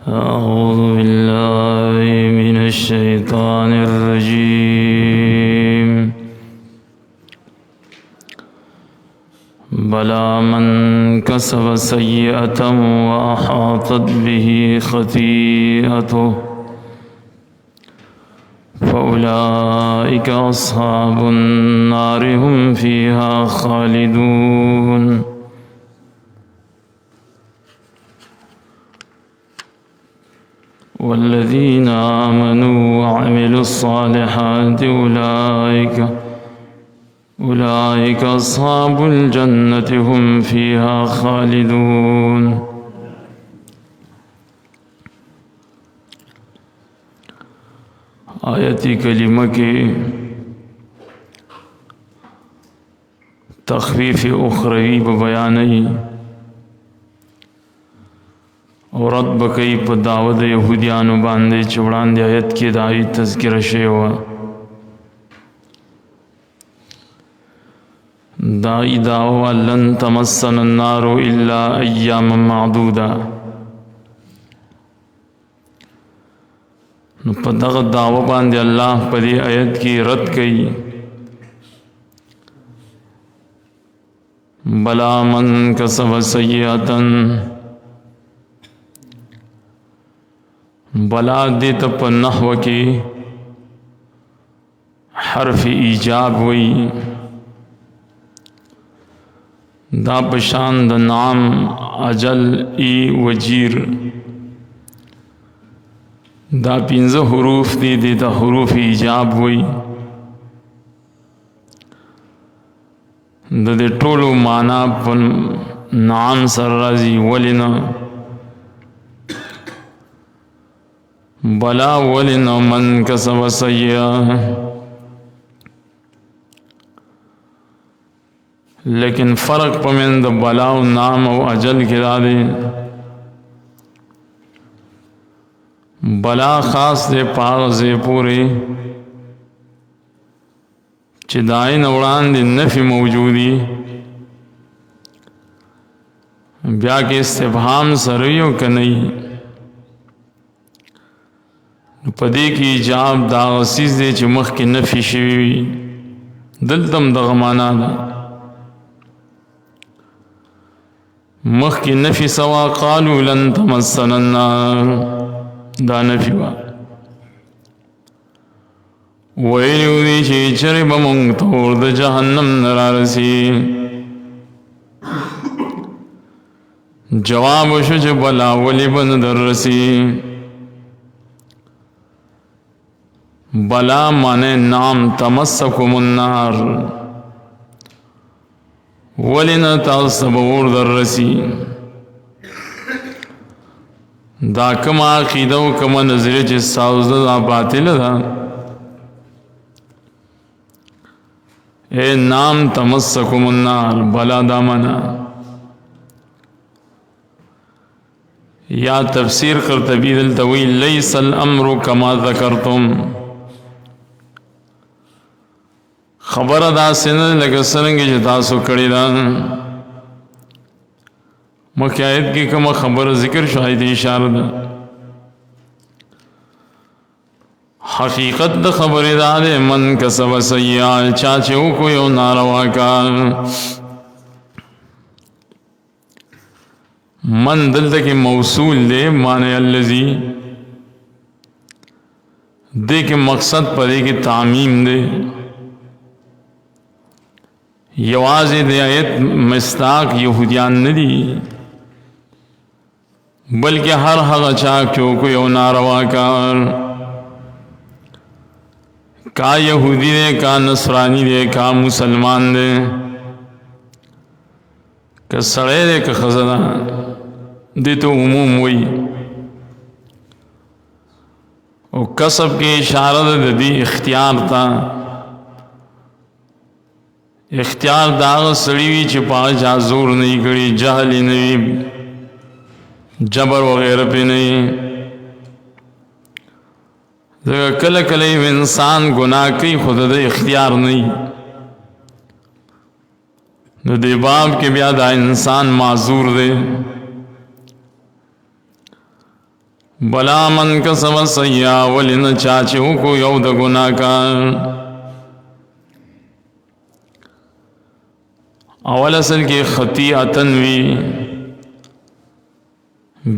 أعوذ بالله من الشيطان الرجيم بلى من كسب سيئة وأحاطت به خطيئته فأولئك أصحاب النار هم فيها خالدون والذين آمنوا وعملوا الصالحات أولئك أصحاب الجنة هم فيها خالدون آیتی کریمہ کے تخفیف اخروی بیانی اور رد بکی پا دعوت یہودیانو باندے چوڑان دی آیت کی دائی تذکر شیوا دائی دعوہ لن تمسن النار الا ایام معدودا پا دغت دعوہ باندے اللہ پا دی آیت کی رد کئی بلا من کسب سیئتن بلا دیتا پا نحو کی حرف ایجاب ہوئی دا پشان دا نام اجل ای وجیر دا پینزہ حروف دی دیتا حروف ایجاب ہوئی دا دے ٹولو مانا پن نام سر رازی ولنا بلا ولنا من کسب سیئہ لیکن فرق پمن دا بلا و نام و اجل کرا دے بلا خاص دے پاغذے پورے چی دائن اوڑان دے نفی موجودی بیا کے استفہام سرویو کنئی پدے کی ایجاب دا غسیز دے چی مخ کی نفی شوی دلتم دغمانا دا مخ کی نفی سوا قالو لن تمسن النار دا نفی وا ویلیو دی چی چرب منگتور دا جہنم نرارسی جواب شج بلا ولی بند در رسی بلا مانے نام تمسکم النار ولنا تعصب در رسی دا کم عقیدہ و کم نظری چی ساوزدہ دا باطل دا اے نام تمسکم النار بلا دامنا یا تفسیر قرطبی دلتوی لیس الامر کما ذکرتم خبر دا سند لگا سرنگی جتاسو کڑی دا مکی آیت کی کم خبر ذکر شاید اشارہ دا حقیقت دا خبر دا دے من کسب سیئہ چاچے ہو کوئی او ناروا کا من دلتا کی موصول دے مانے اللذی دے کے مقصد پدے کی تعمیم دے یوازی دے آیت مستاق یہودیان ندی بلکہ ہر حق چاک چو کوئی او ناروا کا یہودی دے کا نصرانی دے کا مسلمان دے کا سڑے دے کا خزدہ دے تو عموم ہوئی او کسب کی اشارہ دے دی اختیار تا اختیار داغ سڑیوی چپا جا زور نہیں کری جہلی نہیں جبر وغیرہ پہ نہیں کل کلی انسان گناہ کی خود دے اختیار نہیں دے باب کے بیاد انسان معذور دے بلا من کسب سیئا ولن چاچو کو یو د گناہ کار. اول اصل کې خطیئتن وی،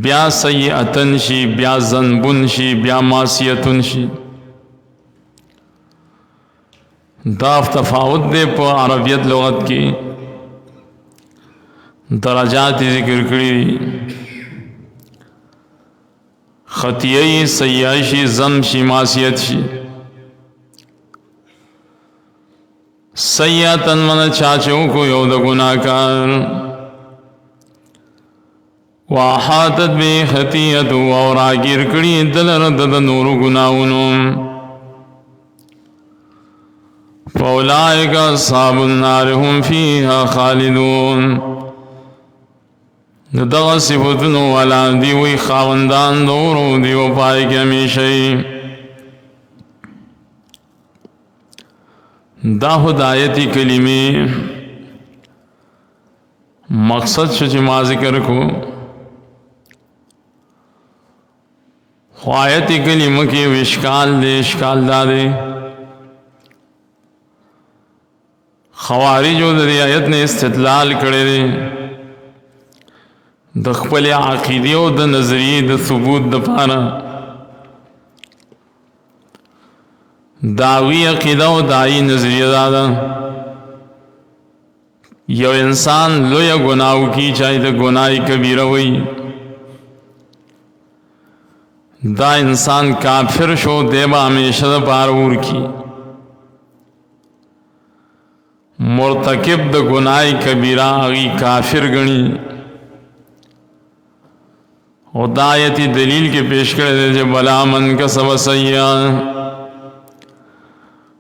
بیا سیئتن شي، بیا ذنبن شي، بیا معصیتن شي. دا تفاوت دے په عربیت لغت کې درجات ذکر کړی. خطیئ سیئہ شي، ذنب شي، معصیت شي. سیئتن من چاچو کو یو د گناہ کار. واحاتت بی خطیئت اور آگیر کڑی دلر دد نور گناہونو. فاولائک اصحاب النار هم فیہا خالدون. دغه صفتونو والا دی وی خاوندان دورو دیو پای کې همیشئ. دا ہدایتی کلمے مقصد شو چې ما ذکر کو. آیتی کلمه کې اشکال دے، اشکال دا دے خوارجو د دې آیت نه استدلال کړي دي د خپل عقیده او د نظریې د ثبوت د پاره. داوی عقیده او دای نظریه دادا یو انسان لوی گناہو کی چاہی دا گناہی کبیرہ ہوئی، دا انسان کافر شو دیبا ہمیشہ دا پارور کی. مرتکب دا گناہی کبیرہ اگی کافر گنی. او دا آیتی دلیل کے پیش کرے دے جب بلا من کسب سیئا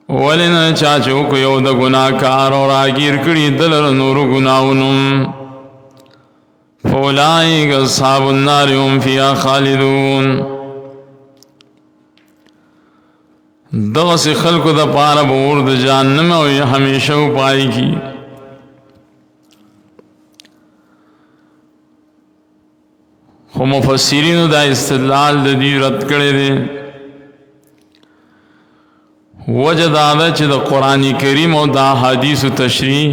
ولنا چاچو کو یو د گناہ کار اور آگیر کری دلر نور گناہونم. فولائک اصحاب النار هم فیہا خالدون. دغس خلق دا پارا بورد جہنم او ہمیشہ پائی کی. خو مفسرین دا استدلال دا دی رد کرے دے. وجہ دادا چې د قرآن کریم او دا حدیث تشریح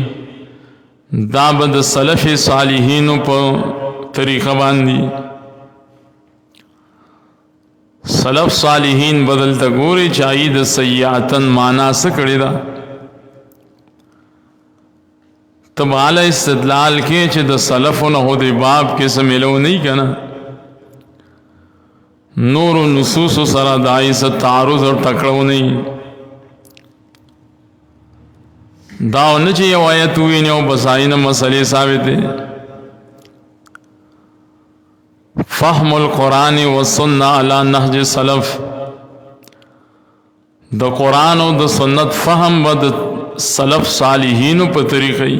دا به د سلف صالحینو په طریقه باندې. سلف صالحین بدلته ګوري چې ای د سیئاتن معنا څه کړی دا. تب اعلی استدلال کې چې د سلفونو هو د باب کې څه ملو نه کنا. نور نصوص سره دای څه تعارض او ټکراو نه. داو نه چې یو آیت ویني او بساینه مسئلې ثابت دي. فهم القرآن والسنة على نهج سلف. د قرآن او د سنت فهم و د سلف صالحینو په طریقې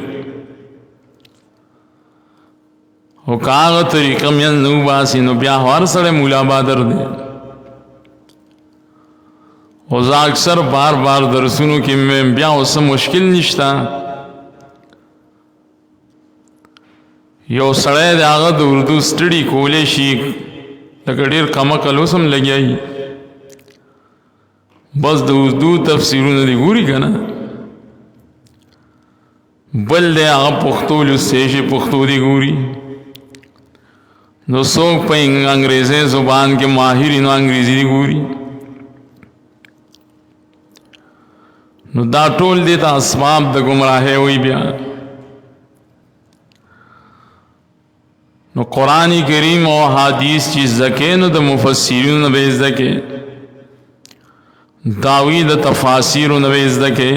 او کاغه طریقه مې نو باسي نو بیا هر سره مولا بادر دي. او زه اکثر بار بار درسونو کې مې بیا اوس مشکل نشتا. یو سړی د هغه د اردو سټډي کولی شي لکه ډېر کم عقل اوس هم لګیایي بس د اردو تفسیرونه دې ګوري که نه. بل دی هغه پښتو لوستی شي پښتو دې ګوري. نو څوک په انګریزي زبان کې ماهر نو انګریزي دې ګوري. نو دا ټول دې ته اسباب د گمراهۍ وي. بیا نو قرآن کریم او حدیث چې زکه نو د مفسرینو به زکه داوی د تفاسیر نو به زکه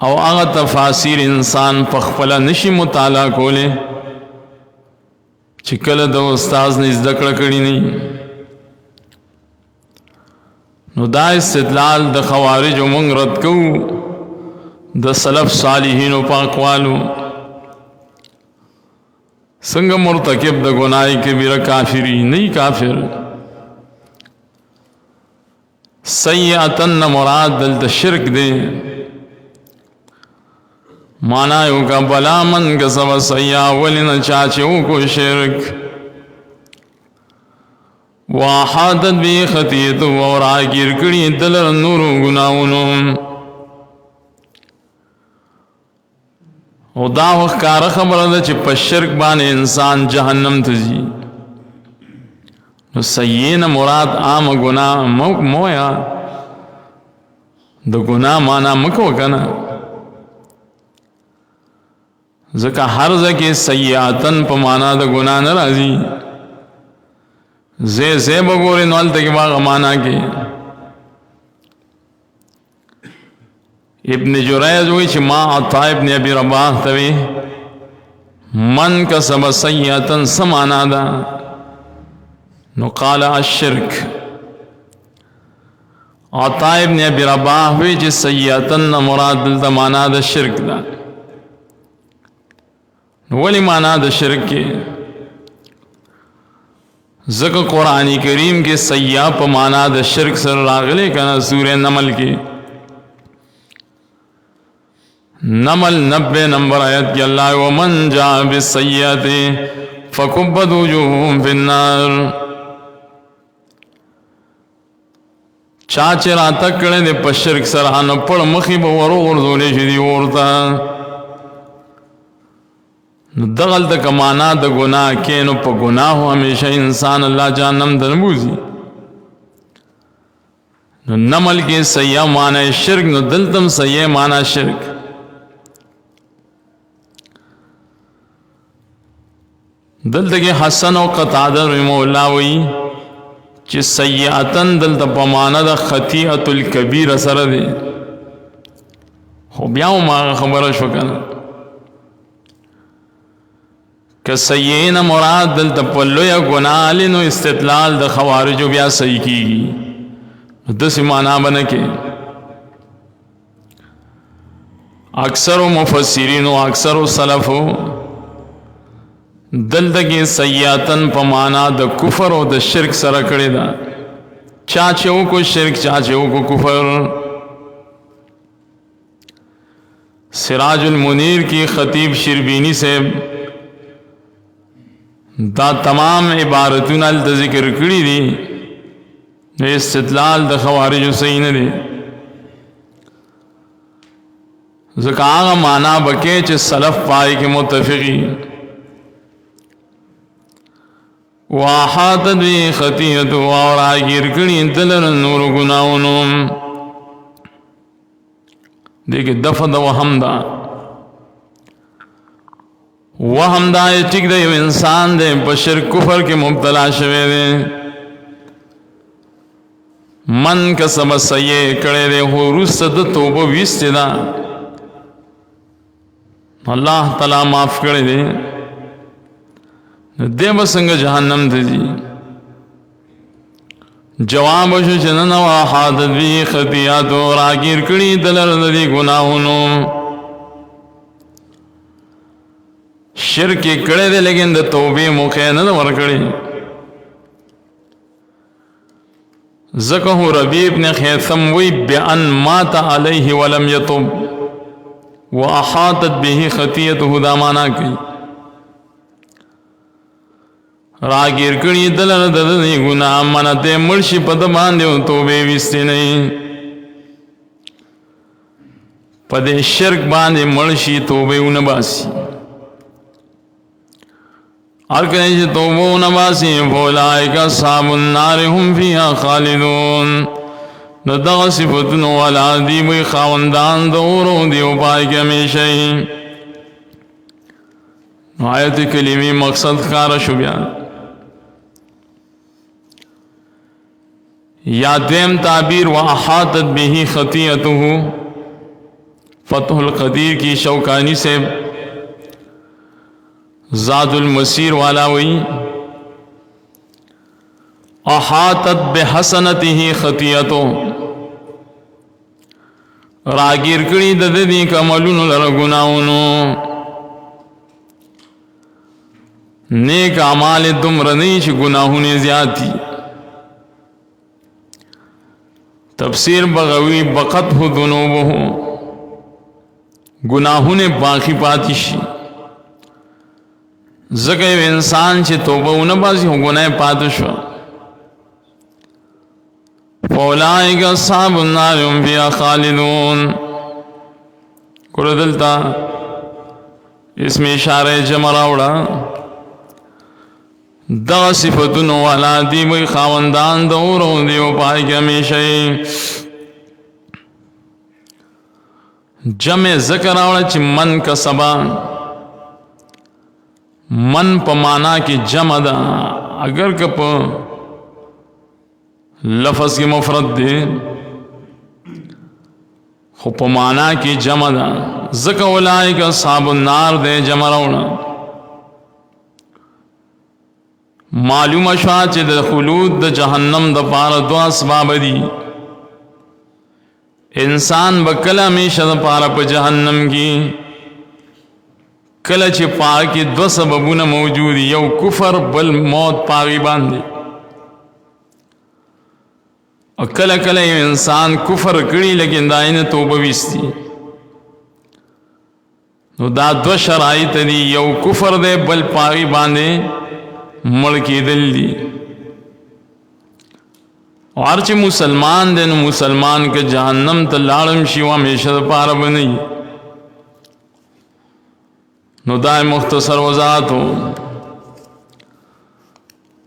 او هغه تفاسیر انسان په خپل نشي مطالعه کوله چې کله د استاد نه زده کړی نه. نو دا استدلال د خوارج مونږ رد کوو د سلف صالحینو په اقوالو. څنګه مرتکب د ګناه کبیره کافری نه کافر. سیئاتن مراد دلته شرک دی. مانا یو کا بلا من کسب سیئا ولن چاچو کو شرک. واحاطت به خطیئته اور راګیر کړي دلر نور ګناهونو. او دا وښکاره خبره ده چې په شرک باندې انسان جهنم ته ځي. نو سیئ نه مراد عام ګناه مو یا د ګناه معنا مکو کنه، ځکه هر ځکه سیئاتن په معنا د ګناه نه راځي. زه بګورې نو هلته کې باغه معنا کې ابن جریج وی چې ما عطا ابن ابي رباح ته وی من کسب سیئاتن سمانا ده، نو قال الشرک. عطا ابن ابي رباح وی چې سیئاتن مراد دلته معنا د شرک ده. نو ولی معنا د شرک کې؟ ذکر قرآن کریم کے سیاح پا مانا دا شرک سر راغلے کنا سورہ نمل کے نمل 90 نمبر آیت کی اللہ ومن جا بالسیئات فکبت وجوہم فی النار. چاچے راتا کڑے دے پا شرک سرحانا پڑ مخیب ورو غرزولے شدی ورطا. دغل تک مانا د گناہ کې نو په گناهو همیشه انسان الله جهنم ته نبوځي. نو نمل کې سیئ مانا شرک، نو دلتم سیئ مانا شرک. دلته کې حسن او قتاده رحمه الله وی چې سیئاتن دلته په معنا د خطیئه الکبیره سره دی. خو بیا ما خبره شو کنه کہ سیئین مراد دلتا پلو یا گناہ لنو استدلال دا خوارجو بیا صحیح کی گی دس معنی بنکے. اکثر مفسرین و اکثر سلفو دلتا کی سیئاتن پا معنی دا کفر و دا شرک سرکڑی دا، چاچےو کو شرک چاچےو کو کفر. سراج المنیر کی خطیب شربینی سے دا تمام عبارتون التا ذکر کری دی، استدلال دا خوارجو صحیح نہ دی. ذکا آغا مانا بکے چھ سلف پائی کے متفقی واحاتت بی خطیئتو اور آگیر کری دلر نور گناونو. دیکھ دفع دا وحم دا وهم دا ټیک دی یو انسان دی په شرک کفر کې مبتلا شوی دی. من کسب سیئ کړی دی خو وروسته د توبه ویستې ده، الله تعالی معاف کړی دی، نو دی به څنګه جهنم ته ځي؟ جواب شو چې نه واحاطت به خطیئاتو راګیر کړي دلر د دې ګناهونو. شرک کړه دے لیکن د توبې موقع نه ورکړي. زکه ربیع ابن خیثم وی بان مات علیه ولم یتوب واحاطت به خطیئته دا معنا کوي راګیر کړي دلته د ګناه منته مرشي په د باندې او توبې وستې نه په دې شرک باندې مرشي توبې ونه باسي. ارکنی چه توبو نباسی فولائک اصحاب النار هم فیها خالدون. ندغ صفتن والا دیبوی خاوندان دورو دیو پائی کے ہمیشہی. آیت کلیمی مقصد خار شبیان یا دیم تعبیر واحاطت به خطیئته فتح القدیر کی شوکانی سے زاد المسیر والا وی احاطت بحسنته خطیئتو راگیر کری ددی کمالون لرگناونو. نیک اعمال دمرنیش گناہون زیادتی. تفسیر بغوی بقته ذنوبه گناہون باقی پاتیشی. زکه انسان چې توبه ونه باسي هو ګناه پاتې شو. فاولئک اصحاب النار هم فیها خالدون. کله دلته اسم اشاره جمع راوړه دغه صفتونو والا دی وی خاوندان د اورو دی او پای کې همیشه جمع ذکر راوړه چې من کسبا من په معنا کې جمع ده اگر که په لفظ کې مفرد دی خو په معنا کې جمع ده ذکر اولئک اصحاب النار دی جمع راوړه. معلومه شوه چې د خلود د جهنم د پاره دو اسباب دي. انسان به کله همیشه د پاره په جهنم کې کله چې پاکي دو سببونه موجود یو کفر بل موت پاغي باندې او کله کله انسان کفر کړي لیکن داینه توبه وستي. نو دا دو شرایط دي یو کفر دی بل پاغي باندې مړ کېدل دي. او هر چې مسلمان دی نو مسلمان که جهنم ته لاړم شي او همیشه دپاره به نه وي. نو دا مختصر وضاحت و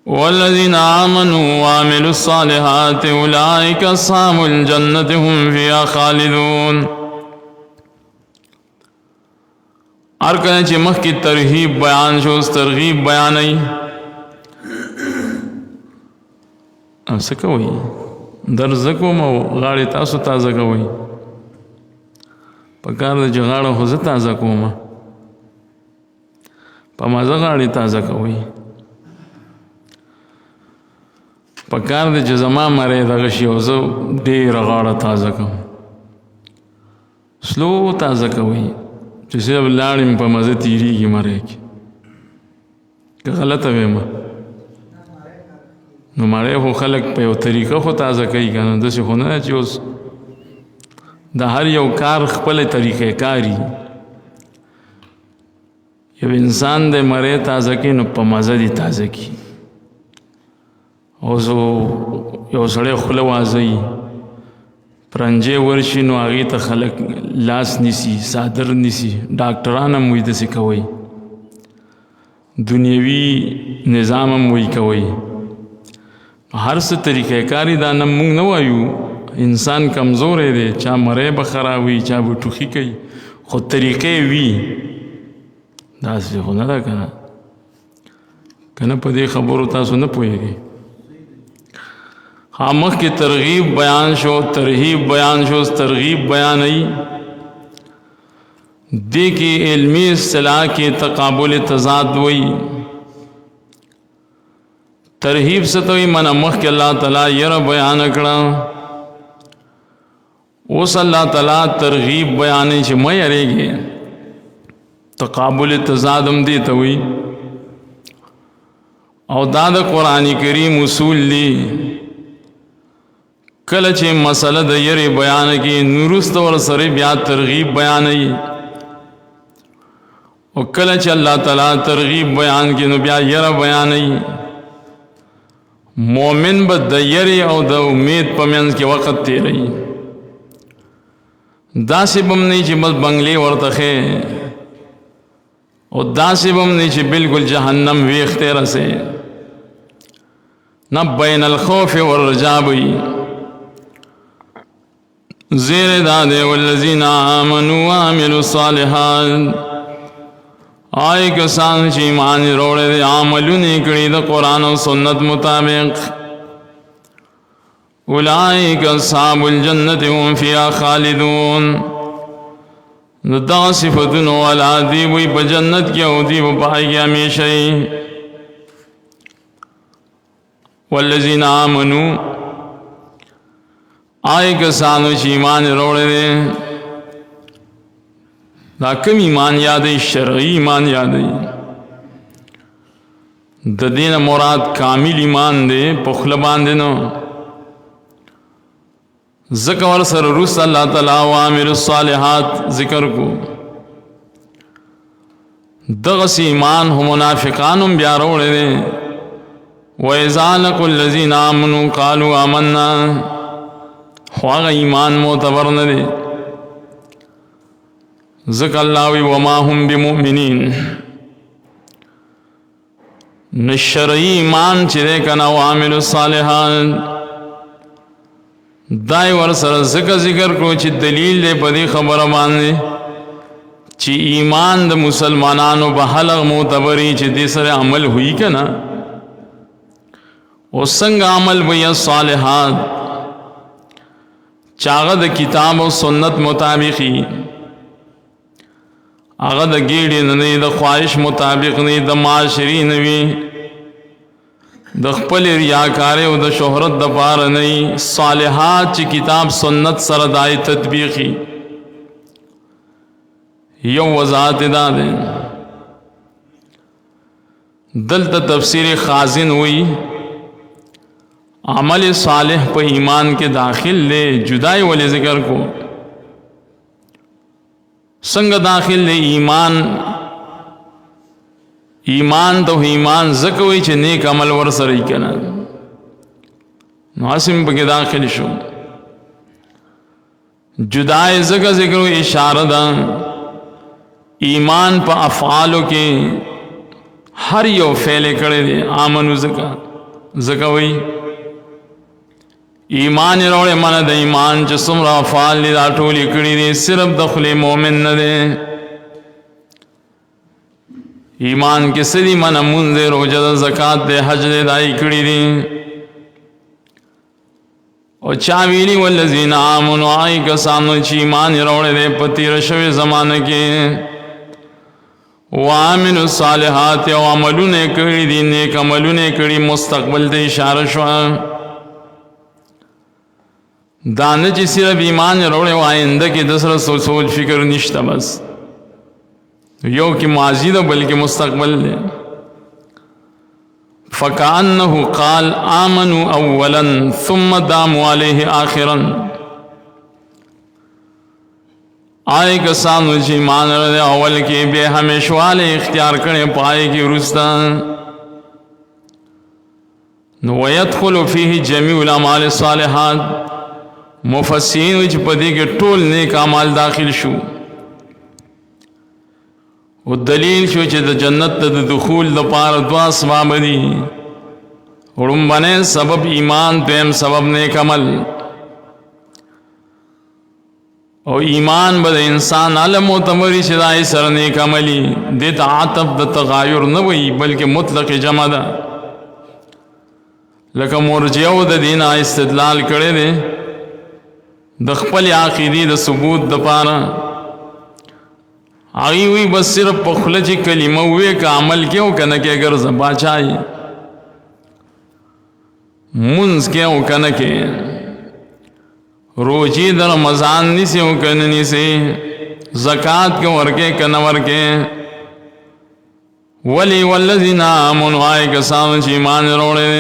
والذین آمنوا وعملوا الصالحات اولئک اصحاب الجنة هم فیها خالدون. هر کله چې مخکې ترغیب بیان شو اوس ترغیب بیانوي. څه کوئ درز کوم او غاړې تاسو تازه کوئ په کار ده چې غاړه خو زه تازه کوم په مزه غاړې تازه کوئ په کار ده چې زما مری دغه شي او زه ډېره غاړه تازه کوم سلو تازه کوئ چې صرف لاړم په مزه تېرېږي مری کې که غلطه ویمه نو مړی خو خلک په یو طریقه خو تازه کوي که نه داسې خو نه چې اوس د هر یو کار خپله طریقې کاري. یو انسان دی مړی تازه کوي نو په مزه دې تازه کړي. اوس یو سړی خوله وازوي پرنجې ورشي نو هغې ته خلک لاس نیسي څادر نیسي ډاکټران هم وایي داسې کوئ دنیوي نظام هم وایي کوئ هر څه طریقه کاری دا نه مونږ نه وایو. انسان کمزوری دی چا مری به خرابوي چا به ټوخي کوي خو طریقې وي داسې خو نه ده که نه که نه په دې خبرو تاسو نه پوهېږئ. مخکې ترغیب بیان شو ترهیب بیان شو ترغیب بیانوي. دې کې علمي اصطلاح کې تقابل تضاد وایي. ترہیب ستوی من مخ کے اللہ تعالی یر بیان کړه اوس الله تعالی ترغیب بیانې چې مې یریږي تقابل تضادم دی ته وي او دا د قرآن کریم اصول دی. کله چې مسله د یری بیان کې نورست ور سره بیا ترغیب بیانې او کله چې الله تعالی ترغیب بیان کې نو بیا یر بیانې. مومن به د یری او د امید په منځ کې وخت تیروي. داسې به هم نه چې بس بنګلې ورته ښې او داسې به هم نه چې بالکل جهنم ویښتې رسې نه بین الخوف والرجا به وي. زیر دا دی والذین آمنوا وعملوا الصالحات آئی کسان چې ایمان روړی دی عملونه کړي د قرآن او سنت مطابق اولئک اصحاب الجنة هم فیها خالدون. نو دغه صفتونو والا دی وی په جنت کې او دی په پای کې همیشه. والذین آمنوا آئی کسانو چې ایمان روړی دی دا کم ایمان یادی شرعی ایمان یادی د دین مراد کامل ایمان دی پخله باندې نو ذکر ور سره رس الله تعالی وامر الصالحات ذکر کو دغه ایمان هم منافقانم بیا وروړي و اذا لقوا الذين امنوا قالوا آمنا خو هغه ایمان معتبر نه دی. ځکه الله وی وما هم بمؤمنین، نو شرعي ایمان چې دی که نه وعاملو الصالحات دای ور سره ذکر کړو چې دلیل دی په دې خبره باندې چې ایمان د مسلمانانو به هغه معتبري چې دې سره عمل ہوئی که نه، او څنګه عمل وی الصالحات چې هغه د کتاب او سنت مطابقي، هغه د ګیډې نه نه، د خواهش مطابق نه، د معاشري نه وي، د خپل ریاکارۍ او د شهرت د پاره نه، صالحات چې کتاب سنت سره دای تطبیقي. یو وضاحت دا ده دلته تفسیر خازن وی عمل صالح په ایمان کې داخل لے، جدائی والے ذکر کو څنګه داخل لے؟ ایمان تو ایمان زکوی چې نیک عمل ور سره یې کنه، نو اسم پکې داخل شو. جدائی زکه ذکر اشاره ده ایمان په افعالو کې هر یو فعل کړي دي. آمنو زکوی ایمان روڑے من د ایمان چې څومره افعال دي دا ټول یې کړي دي، صرف دخل مومن نه دی. ایمان کې سړي من مونږ روزه زکات دے حج دے دای کړي دي. او چا ویلي والذین آمنوا آی کسانو چې ایمان روڑے دے په تیر شوي زمانه کې وعملوا الصالحات او عملونه کړي دي، نیک عملونه کړي، مستقبل ته اشاره شو. دانه چې صرف ایمان روڑے و آئنده کې د سره سوچ فکر نشته، بس یو کې ماضی ده بلکې مستقبل ده. فکأنه قال آمنوا اولا ثم داموا علیه آخرا. آئے کسانو چې ایمان روڑے اول کې بے ہمیشواله اختیار کړي پای کې وروسته، نو ويدخل فيه جميع الاعمال الصالحات. مفسرین وی چې په دې کې ټول نیک اعمال داخل شو، او دلیل شو چې د جنت د دخول لپاره دوا اسباب دي. وړومبنی سبب ایمان، دویم سبب نیک عمل. او ایمان به د انسان علی معتبري چې دای سره نیک عملي، دې ته عطف د تغایر نه وي بلکې مطلق جمع ده. لکه مرجعو د دین استدلال کړي دي د خپل عقیدې د ثبوت د پاره. هغوی وی بس صرف په خوله چې کلمه ووایې که عمل کې او که نه کې، ګرځه باچا یې، مونځ کې او که نه کې، روجې د رمضان نیسې او که نه نیسې، زکات کې ورکې که نه ورکې. ولی والذین آمنوا آئے کسانو چې ایمان روڑے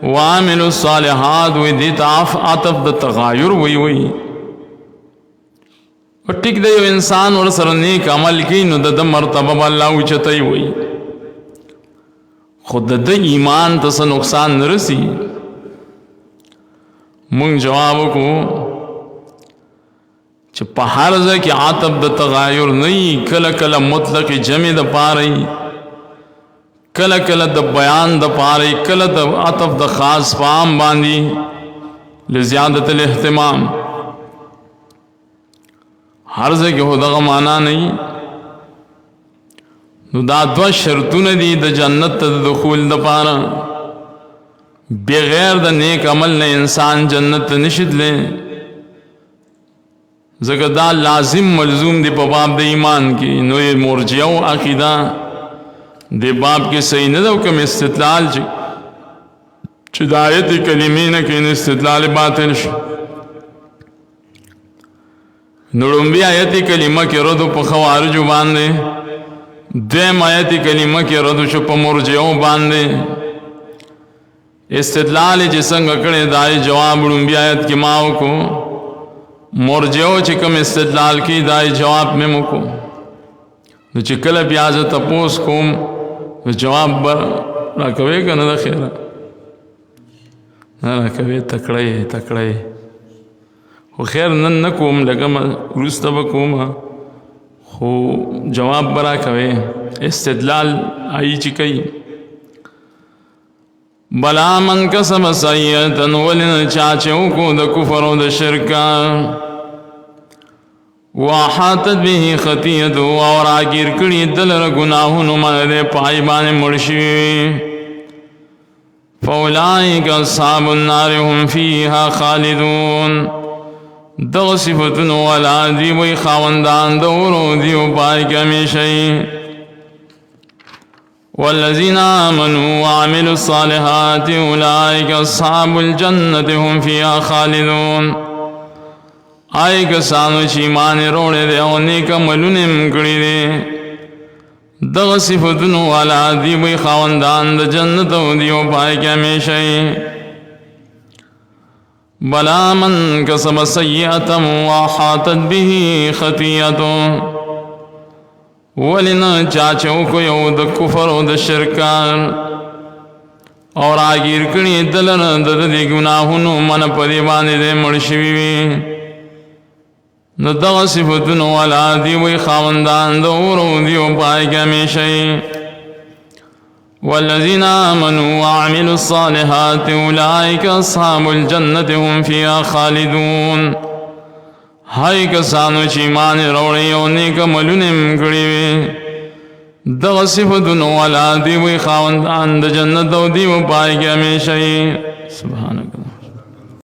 وعملوا الصالحات وی دیتا عطف د تغایر وی. او ټیک دی یو انسان ور سره نیک عمل کوي نو د مرتبه به الله اوچتوي وي، خو د ایمان ته څه نقصان نه رسي. مونږ جواب وکړو چې په هر ځای کې عطف د تغایر نه وي، کله کله مطلق جمع د پاره وي، کله کله د بیان د پاره، کله د عطف د خاص فام باندې لزیادت الاهتمام. هر ځای کې هو دغه معنا نه وي. نو دا دوه شرطونه دي د جنت ته د دخول د پاره. بغیر د نیک عمل نه انسان جنت ته نشي تللی، ځکه دا لازم ملزوم دی په باب د ایمان کې. نو یې مرجعو عقیده د باب کې صحیح نه ده، کوم استدلال چې د آیت کلمې نه کې استدلال باطل شو. نو لومبي آیت کلمه کې رد په خوارجو باندې، دویم آیت کلمه کې رد شو په مرجعو باندې. استدلال چې څنګه کړي دای جواب لومبي آیت کې ما وکړو، مرجعو چې کوم استدلال کې دای جواب مې وکړو. نو چې کله بیا زه تپوس کوم جواب به راکوې که نه؟ د خیره نه راکوې، تکړه خو خیر نن نه کوم لږه وروسته به کومه خو جواب به راکوې استدلال آیي چې کوي بلا من کسب سیئة ولن چا چې وکړو د کفر او د شرک واحاطت به خطیئته او راګیر کړي د لره ګناهونو باندې پای باندې مړ شي فاولئک اصحاب النار هم فیها خالدون دغه صفتونه والا دی وی خاوندان د اورو دی او پای کې همیشه والذین آمنوا وعملوا الصالحات اولئک اصحاب الجنة هم فیها خالدون آئی کسانو چی ایمان روڑے دے او نیک عملونه کړي دي دغه صفتونو والا دی وی خاوندان د جنت او دی او پای کې همیشه بلا من کسب سیئة واحاطت به خطیئته ولنا چاچو کو یو د کفر او د شرک او راګیر کړي دلنه د دې ګناهونو من په دی باندې مړ شوی وي نو دغه صفتونو والا دی وی خاوندان د اورو دی او پای کې همیشه والذین آمنوا وعملوا الصالحات اولئک اصحاب الجنة هم فیها خالدون هاي کسانو چې ایمان وروړي او نیک عملونه کړي وي دغه صفتونو والا دی وی خاوندان د جنت او دی او پای کې همیشه سبحان الله